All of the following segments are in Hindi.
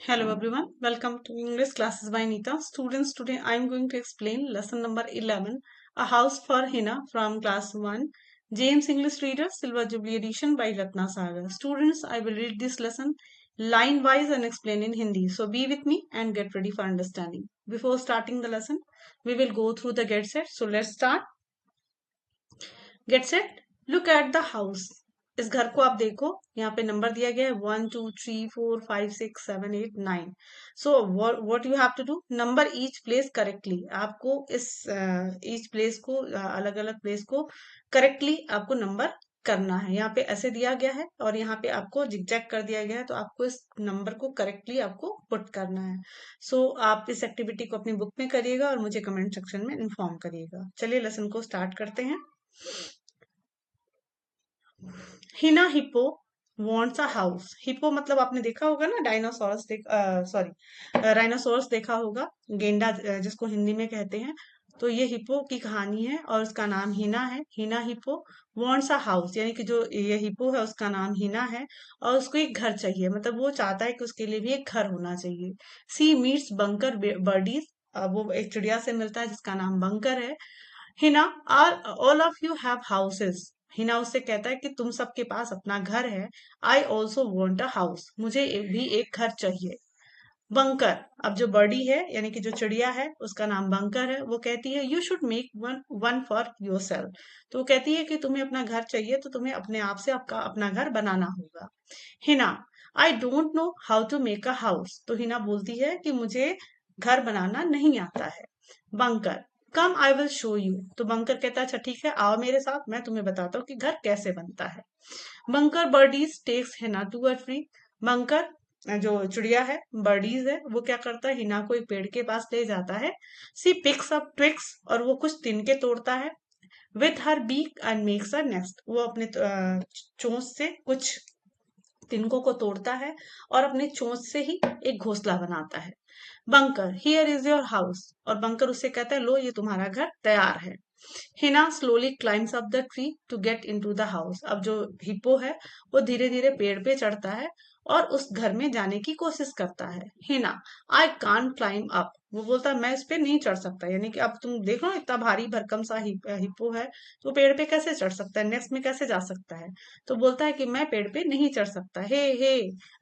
Hello everyone, welcome to English classes by Nita. Students, today I am going to explain lesson number 11, A House for Hina from class 1, James English Reader, Silver Jubilee edition by Ratna Sagar. Students, I will read this lesson line wise and explain in Hindi. So be with me and get ready for understanding. Before starting the lesson, we will go through the get set. So let's start. Get set look at the house. इस घर को आप देखो, यहाँ पे नंबर दिया गया है 1 2 3 4 5 6 7 8 9। So what you have to do, number each place correctly. आपको इस ईच प्लेस को अलग अलग प्लेस को करेक्टली आपको नंबर करना है। यहाँ पे ऐसे दिया गया है और यहाँ पे आपको जिगजैग कर दिया गया है, तो आपको इस नंबर को करेक्टली आपको पुट करना है। सो आप इस एक्टिविटी को अपनी बुक में करिएगा और मुझे कमेंट सेक्शन में इन्फॉर्म करिएगा। चलिए लेसन को स्टार्ट करते हैं। Hina hippo wants a house. Hippo मतलब आपने देखा होगा ना, डायनासोरस राइनोसोरस देखा होगा, गेंडा जिसको हिंदी में कहते हैं। तो ये हिप्पो की कहानी है और उसका नाम हिना है। Hina hippo wants a house, यानी कि जो ये हिप्पो है उसका नाम हिना है और उसको एक घर चाहिए, मतलब वो चाहता है कि उसके लिए भी एक घर होना चाहिए। सी मीट्स बंकर बर्डीज, वो एक चिड़िया से मिलता है जिसका नाम बंकर है। Hina are all of you have houses. Hina उससे कहता है कि तुम सबके पास अपना घर है। I also want a house, मुझे भी एक घर चाहिए। बंकर, अब जो बर्डी है यानी कि जो चिड़िया है उसका नाम बंकर है, वो कहती है you should make one one for your self. तो वो कहती है कि तुम्हें अपना घर चाहिए तो तुम्हें अपने आप से आपका अपना घर बनाना होगा। Hina I don't know how to make a house. तो हिना बोलती है कि मुझे घर बनाना नहीं आता है। Bunker come I will show you. तो बंकर कहता है अच्छा ठीक है, आओ मेरे साथ, मैं तुम्हें बताता हूँ कि घर कैसे बनता है। Bunker birdies takes Hina to a tree. Bunker जो चिड़िया है, बर्डीज है, वो क्या करता है, हिना को एक पेड़ के पास ले जाता है। सी पिक्स अप ट्विक्स, और वो कुछ तिनके तोड़ता है। With her beak and makes a nest, वो अपने चोंच से कुछ तिनकों को तोड़ता है और अपने चोंच से ही एक घोंसला बनाता है। Bunker here is your house, और बंकर उससे कहता है लो ये तुम्हारा घर तैयार है। Hina slowly climbs up the tree to get into the house. अब जो हिप्पो है वो धीरे धीरे पेड़ पे चढ़ता है और उस घर में जाने की कोशिश करता है। Hina I can't climb up, वो बोलता है मैं इस पे नहीं चढ़ सकता, यानी कि अब तुम देख लो इतना भारी भरकम सा हिप्पो है, तो पेड़ पे कैसे चढ़ सकता है, नेक्स्ट में कैसे जा सकता है। तो बोलता है कि मैं पेड़ पे नहीं चढ़ सकता। हे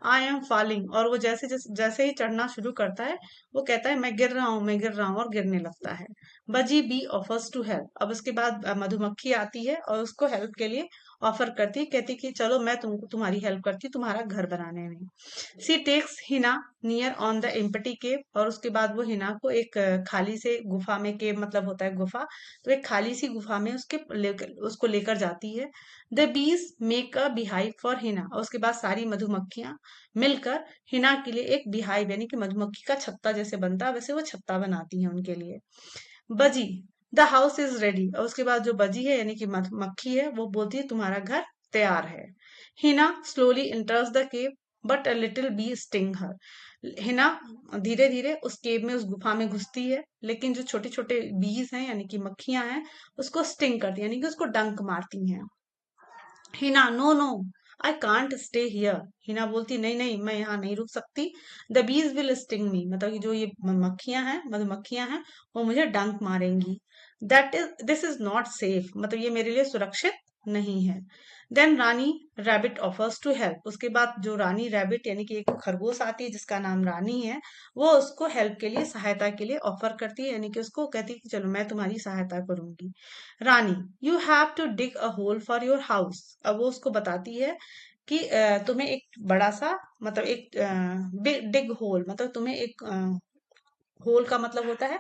आई एम फॉलिंग, और वो जैसे जैसे जैसे ही चढ़ना शुरू करता है वो कहता है मैं गिर रहा हूँ, मैं गिर रहा हूँ, और गिरने लगता है। बजी बी ऑफर्स टू हेल्प, अब उसके बाद मधुमक्खी आती है और उसको हेल्प के लिए ऑफर करती है, कहती कि चलो मैं तुमको तुम्हारी हेल्प करती हूँ तुम्हारा घर बनाने में। She takes Hina near on the empty cave, और उसके बाद वो हिना को एक खाली से गुफा में, केव मतलब होता है गुफा, तो एक खाली सी गुफा में उसको लेकर जाती है। The bees make a beehive for Hina, और उसके बाद सारी मधुमक्खियां मिलकर हिना के लिए एक बिहाइव यानी कि मधुमक्खी का छत्ता जैसे बनता है वैसे वो छत्ता बनाती हैं उनके लिए। बजी द हाउस इज रेडी, और उसके बाद जो बजी है यानी कि मक्खी है वो बोलती है तुम्हारा घर तैयार है। Hina slowly enters the cave but a little bee sting her. Hina धीरे धीरे उस केव में, उस गुफा में घुसती है, लेकिन जो छोटे छोटे बीज हैं यानी कि मक्खियां हैं उसको स्टिंग करती है, यानी कि उसको डंक मारती हैं। Hina no no I can't stay here, Hina बोलती नहीं नहीं मैं यहाँ नहीं रुक सकती। द बीज विल स्टिंग मी, मतलब कि जो ये मक्खियां हैं, मधुमक्खियां हैं, वो मुझे डंक मारेंगी। That is this is not safe, मतलब ये मेरे लिए सुरक्षित नहीं है। Then Rani rabbit offers to help, उसके बाद जो रानी रैबिट यानी कि एक खरगोश आती है जिसका नाम रानी है, वो उसको हेल्प के लिए, सहायता के लिए ऑफर करती है, यानी कि उसको कहती है कि चलो मैं तुम्हारी सहायता करूंगी। Rani you have to dig a hole for your house, अब वो उसको बताती है कि तुम्हें एक बड़ा सा, मतलब एक डिग होल, मतलब तुम्हें एक होल का मतलब होता है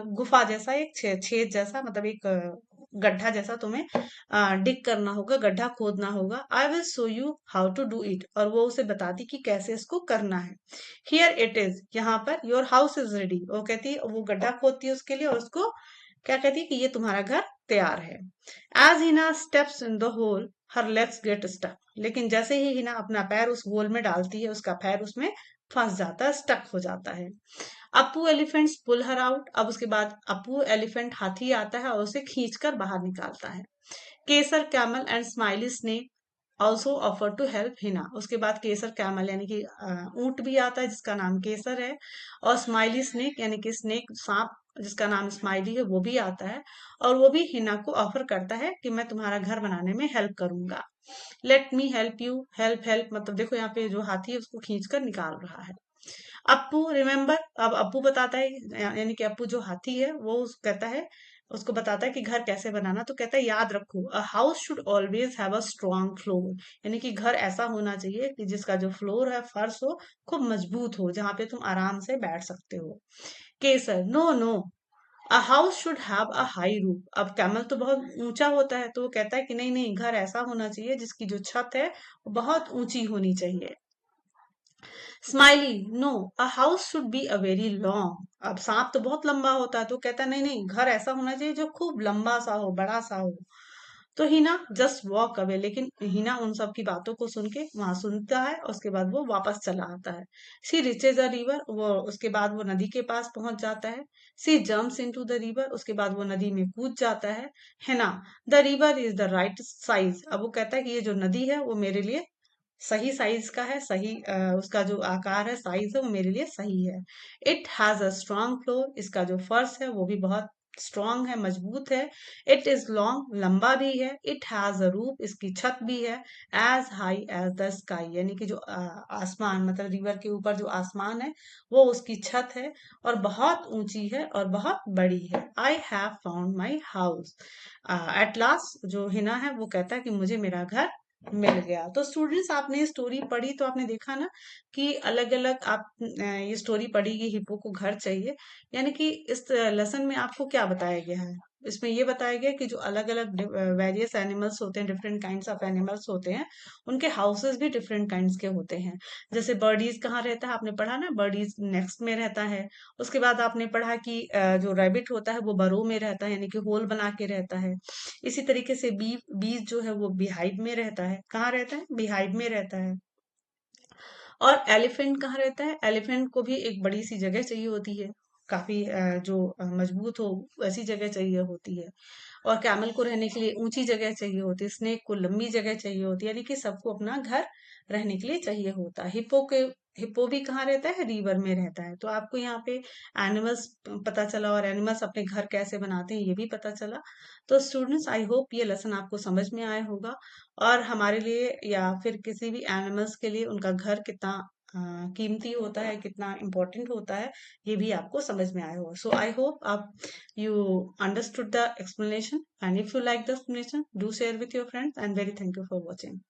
गुफा जैसा, एक छेद जैसा, मतलब एक गड्ढा जैसा तुम्हें डिग करना होगा, गड्ढा खोदना होगा। I will show you how to do it, और वो उसे बताती कि कैसे इसको करना है। हियर इट इज, यहाँ per your house is ready, वो कहती है, वो गड्ढा खोदती है उसके लिए और उसको क्या कहती है कि ये तुम्हारा घर तैयार है। As Hina steps in the hole her legs get stuck, लेकिन जैसे ही हिना अपना पैर उस होल में डालती है उसका पैर उसमें फंस जाता है, स्टक हो जाता है। अपू एलिफेंट्स पुल हर आउट, अब उसके बाद अपू एलिफेंट हाथी आता है और उसे खींचकर बाहर निकालता है। Kesar camel and smiley snake also offer to help Hina. उसके बाद केसर कैमल यानी कि ऊंट भी आता है जिसका नाम केसर है। और स्माइली स्नेक यानी कि स्नेक सांप जिसका नाम स्माइली है वो भी आता है। और वो भी हिना को ऑफर करता है कि मैं तुम्हारा घर बनाने में हेल्प करूंगा। Let me help you, help help मतलब देखो यहाँ पे जो हाथी है उसको खींच कर निकाल रहा है। अप्पू रिमेम्बर, अब अप्पू बताता है यानी कि अप्पू जो हाथी है वो कहता है, उसको बताता है कि घर कैसे बनाना। तो कहता है याद रखो, अ house should always have a strong floor, यानी कि घर ऐसा होना चाहिए कि जिसका जो फ्लोर है, फर्श हो, खूब मजबूत हो, जहां पे तुम आराम से बैठ सकते हो। Kesar no no, a house should have a high roof. अब कैमल तो बहुत ऊंचा होता है तो वो कहता है कि नहीं नहीं, घर ऐसा होना चाहिए जिसकी जो छत है वो बहुत ऊंची होनी चाहिए। Smiley no, a house should be a very long. अब सांप तो बहुत लंबा होता है तो कहता है नहीं नहीं, घर ऐसा होना चाहिए जो खूब लंबा सा हो, बड़ा सा हो। तो हिना जस्ट वॉक अवे, लेकिन हिना उन सब की बातों को सुन के वहां सुनता है और उसके बाद वो वापस चला आता है। सी रिचेज अ रिवर, वो उसके बाद वो नदी के पास पहुंच जाता है। सी जम्प्स इनटू द रिवर, उसके बाद वो नदी में कूद जाता है ना। The river is the right size. अब वो कहता है कि ये जो नदी है वो मेरे लिए सही साइज का है, सही उसका जो आकार है, साइज है, वो मेरे लिए सही है। It has a strong floor, इसका जो फर्श है वो भी बहुत स्ट्रॉन्ग है, मजबूत है। इट इज लॉन्ग, लंबा भी है। इट हैज अ रूफ, इसकी छत भी है। As high as the sky, यानी कि जो आसमान मतलब रिवर के ऊपर जो आसमान है वो उसकी छत है और बहुत ऊंची है और बहुत बड़ी है। I have found my house. At last जो हिना है वो कहता है कि मुझे मेरा घर मिल गया। तो स्टूडेंट्स आपने स्टोरी पढ़ी तो आपने देखा ना कि अलग अलग आप ये स्टोरी पढ़ी कि हिप्पो को घर चाहिए, यानी कि इस लेसन में आपको क्या बताया गया है। इसमें ये बताया गया कि जो अलग अलग वेरियस एनिमल्स होते हैं, डिफरेंट काइंड्स ऑफ एनिमल्स होते हैं, उनके हाउसेस भी डिफरेंट काइंड्स के होते हैं। जैसे बर्डीज कहाँ रहता है, आपने पढ़ा ना, बर्डीज नेक्स्ट में रहता है। उसके बाद आपने पढ़ा कि जो रैबिट होता है वो बरो में रहता है, यानी कि होल बना के रहता है। इसी तरीके से बीज जो है वो बिहाइव में रहता है। कहाँ रहता है, बिहाइव में रहता है। और एलिफेंट कहाँ रहता है, एलिफेंट को भी एक बड़ी सी जगह चाहिए होती है, काफी जो मजबूत हो वैसी जगह चाहिए होती है। और कैमल को रहने के लिए ऊंची जगह चाहिए होती है, स्नेक को लंबी जगह चाहिए होती है, यानी कि सबको अपना घर रहने के लिए चाहिए होता है। हिप्पो भी कहाँ रहता है, रिवर में रहता है। तो आपको यहाँ पे एनिमल्स पता चला और एनिमल्स अपने घर कैसे बनाते हैं ये भी पता चला। तो स्टूडेंट्स आई होप ये लेसन आपको समझ में आया होगा और हमारे लिए या फिर किसी भी एनिमल्स के लिए उनका घर कितना कीमती होता है, कितना इम्पोर्टेंट होता है, ये भी आपको समझ में आया होगा। सो आई होप आप you understood the explanation, and if you like the explanation do share with your friends, and very thank you for watching.